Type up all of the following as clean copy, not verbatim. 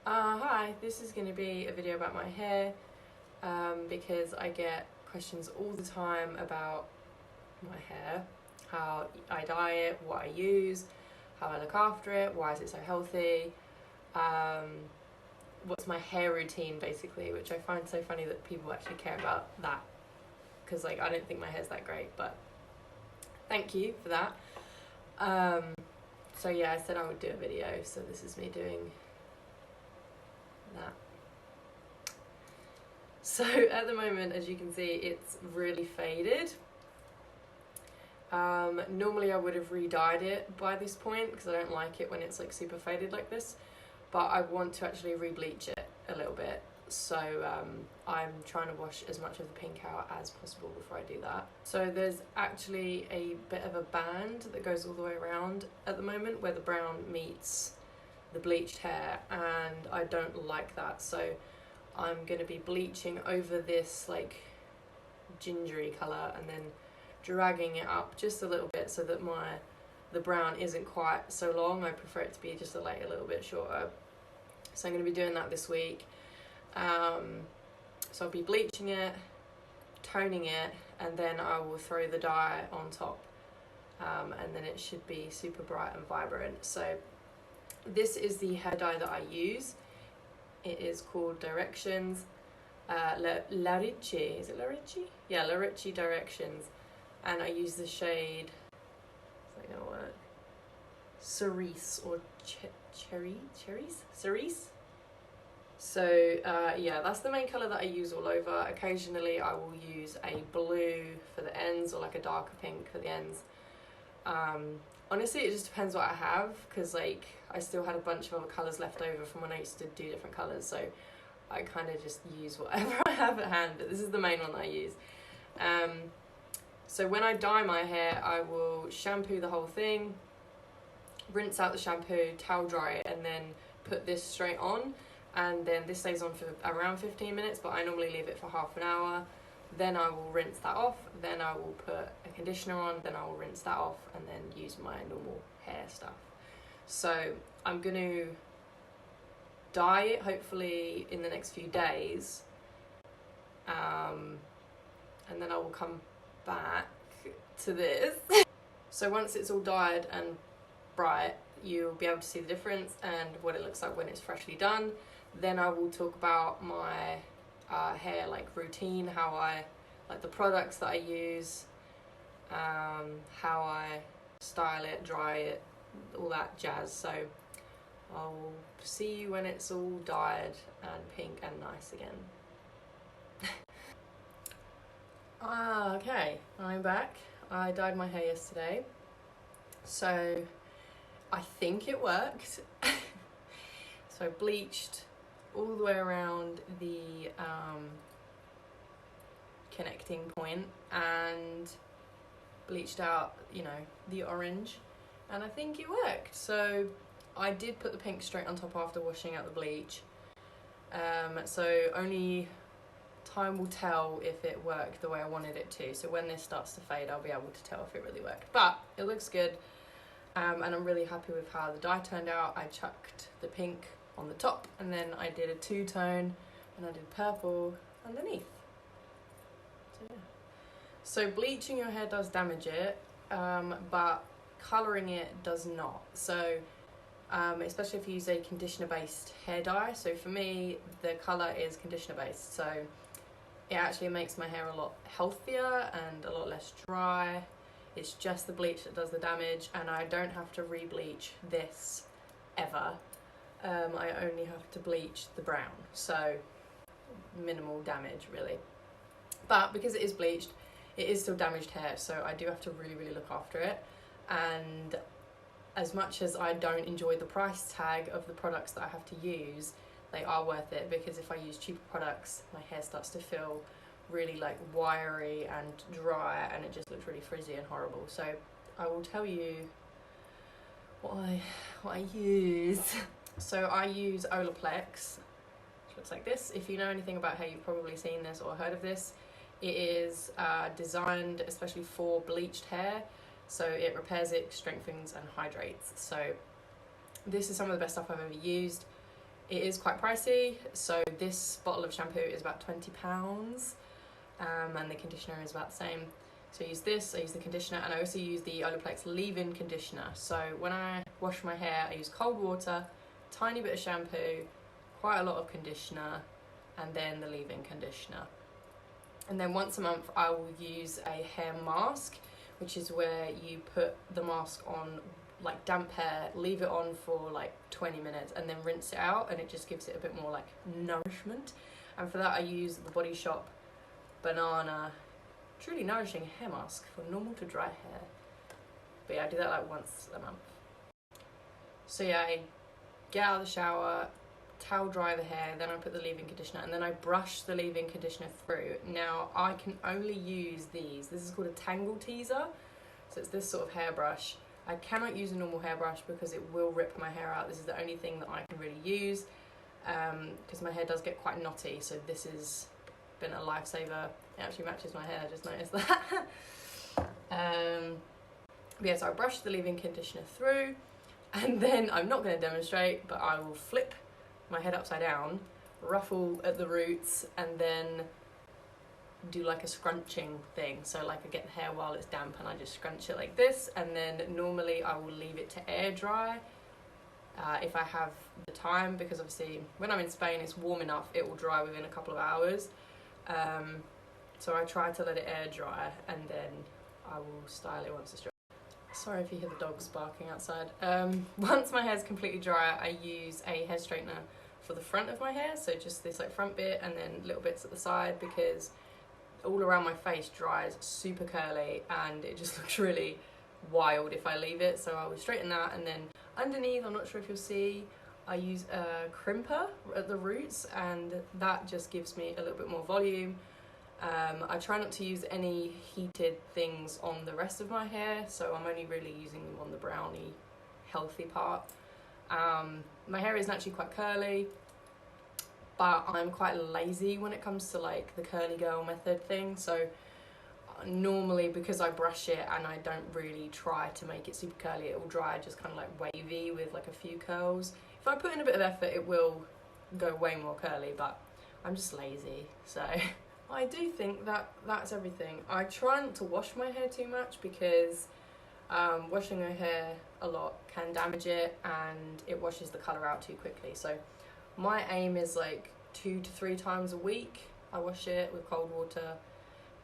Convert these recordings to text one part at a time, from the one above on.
Hi, this is going to be a video about my hair because I get questions all the time about my hair, how I dye it, what I use, how I look after it, why is it so healthy, what's my hair routine basically, which I find so funny that people actually care about that because like I don't think my hair's that great, but thank you for that. So yeah, I said I would do a video, so this is me doing that. So at the moment, as you can see, it's really faded. Normally I would have re-dyed it by this point because I don't like it when it's like super faded like this, but I want to actually re-bleach it a little bit, so I'm trying to wash as much of the pink out as possible before I do that. So there's actually a bit of a band that goes all the way around at the moment where the brown meets the bleached hair, and I don't like that, so I'm going to be bleaching over this like gingery colour and then dragging it up just a little bit so that the brown isn't quite so long. I prefer it to be just a little bit shorter, so I'm going to be doing that this week. So I'll be bleaching it, toning it, and then I will throw the dye on top, and then it should be super bright and vibrant. So this is the hair dye that I use. It is called Directions, La Ricci, is it La Ricci? Yeah, La Ricci Directions, and I use the shade, is that gonna work? Cerise or Cerise? So yeah, that's the main colour that I use all over. Occasionally I will use a blue for the ends or like a darker pink for the ends. Honestly, it just depends what I have, because like I still had a bunch of other colours left over from when I used to do different colours, so I kind of just use whatever I have at hand, but this is the main one that I use. So when I dye my hair, I will shampoo the whole thing, rinse out the shampoo, towel dry it, and then put this straight on, and then this stays on for around 15 minutes, but I normally leave it for half an hour. Then I will rinse that off, then I will put a conditioner on, then I will rinse that off, and then use my normal hair stuff. So I'm going to dye it hopefully in the next few days, and then I will come back to this. So once it's all dyed and bright, you'll be able to see the difference and what it looks like when it's freshly done. Then I will talk about my hair like routine, how I like the products that I use, how I style it, dry it, all that jazz. So I'll see you when it's all dyed and pink and nice again. Okay, I'm back. I dyed my hair yesterday, so I think it worked. So I bleached all the way around the connecting point and bleached out, you know, the orange, and I think it worked. So I did put the pink straight on top after washing out the bleach, so only time will tell if it worked the way I wanted it to. So when this starts to fade, I'll be able to tell if it really worked, but it looks good, and I'm really happy with how the dye turned out. I chucked the pink on the top, and then I did a two-tone, and I did purple underneath. So yeah. So bleaching your hair does damage it, but colouring it does not. So especially if you use a conditioner-based hair dye. So for me, the colour is conditioner-based, so it actually makes my hair a lot healthier and a lot less dry. It's just the bleach that does the damage, and I don't have to re-bleach this ever. I only have to bleach the brown, so minimal damage really. But because it is bleached, it is still damaged hair, so I do have to really, really look after it. And as much as I don't enjoy the price tag of the products that I have to use, they are worth it, because if I use cheaper products, my hair starts to feel really like wiry and dry, and it just looks really frizzy and horrible. So I will tell you what I use. So I use Olaplex, which looks like this. If you know anything about hair, you've probably seen this or heard of this. It is designed especially for bleached hair, so it repairs it, strengthens and hydrates. So this is some of the best stuff I've ever used. It is quite pricey, so this bottle of shampoo is about £20, and the conditioner is about the same. So I use this, I use the conditioner, and I also use the Olaplex leave-in conditioner. So when I wash my hair, I use cold water, tiny bit of shampoo, quite a lot of conditioner, and then the leave-in conditioner. And then once a month I will use a hair mask, which is where you put the mask on like damp hair, leave it on for like 20 minutes and then rinse it out, and it just gives it a bit more like nourishment. And for that I use the Body Shop Banana Truly Nourishing hair mask for normal to dry hair. But yeah, I do that like once a month. So yeah, I get out of the shower, towel dry the hair, then I put the leave-in conditioner, and then I brush the leave-in conditioner through. Now I can only use these. This is called a Tangle teaser. So it's this sort of hairbrush. I cannot use a normal hairbrush because it will rip my hair out. This is the only thing that I can really use because my hair does get quite knotty. So this has been a lifesaver. It actually matches my hair, I just noticed that. But yeah, so I brush the leave-in conditioner through, and then I'm not going to demonstrate, but I will flip my head upside down, ruffle at the roots, and then do like a scrunching thing. So like I get the hair while it's damp and I just scrunch it like this, and then normally I will leave it to air dry if I have the time, because obviously when I'm in Spain it's warm enough, it will dry within a couple of hours. So I try to let it air dry, and then I will style it once it's dry. Sorry if you hear the dogs barking outside. Once my hair's completely dry, I use a hair straightener for the front of my hair, so just this like front bit and then little bits at the side, because all around my face dries super curly and it just looks really wild if I leave it. So I will straighten that, and then underneath, I'm not sure if you'll see, I use a crimper at the roots, and that just gives me a little bit more volume. I try not to use any heated things on the rest of my hair, so I'm only really using them on the browny, healthy part. My hair is naturally quite curly, but I'm quite lazy when it comes to like the curly girl method thing. So normally, because I brush it and I don't really try to make it super curly, it will dry just kind of like wavy with like a few curls. If I put in a bit of effort, it will go way more curly, but I'm just lazy. So I do think that that's everything. I try not to wash my hair too much because washing my hair a lot can damage it and it washes the colour out too quickly. So my aim is like 2 to 3 times a week I wash it with cold water,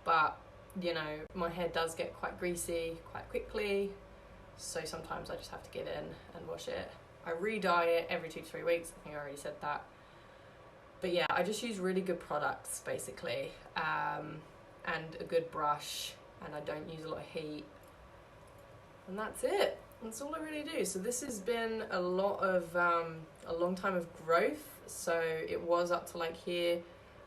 but you know, my hair does get quite greasy quite quickly, so sometimes I just have to get in and wash it. I re-dye it every 2 to 3 weeks, I think I already said that. But yeah, I just use really good products basically, and a good brush, and I don't use a lot of heat, and that's it. That's all I really do. So this has been a long time of growth. So it was up to like here,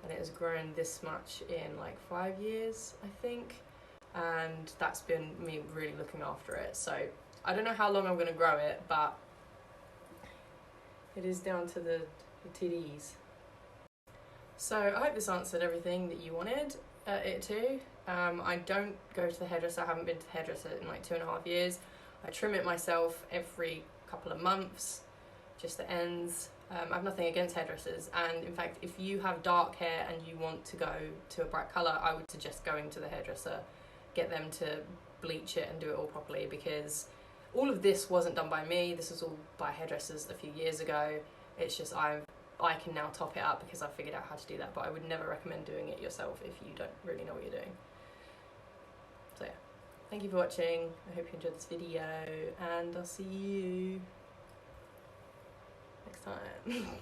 and it has grown this much in like 5 years, I think. And that's been me really looking after it. So I don't know how long I'm going to grow it, but it is down to the TDs. So I hope this answered everything that you wanted it to. I don't go to the hairdresser. I haven't been to the hairdresser in like 2.5 years. I trim it myself every couple of months, just the ends. I have nothing against hairdressers, and in fact, if you have dark hair and you want to go to a bright colour, I would suggest going to the hairdresser, get them to bleach it and do it all properly, because all of this wasn't done by me. This was all by hairdressers a few years ago. It's just I can now top it up because I've figured out how to do that, but I would never recommend doing it yourself if you don't really know what you're doing. So yeah, thank you for watching. I hope you enjoyed this video, and I'll see you next time.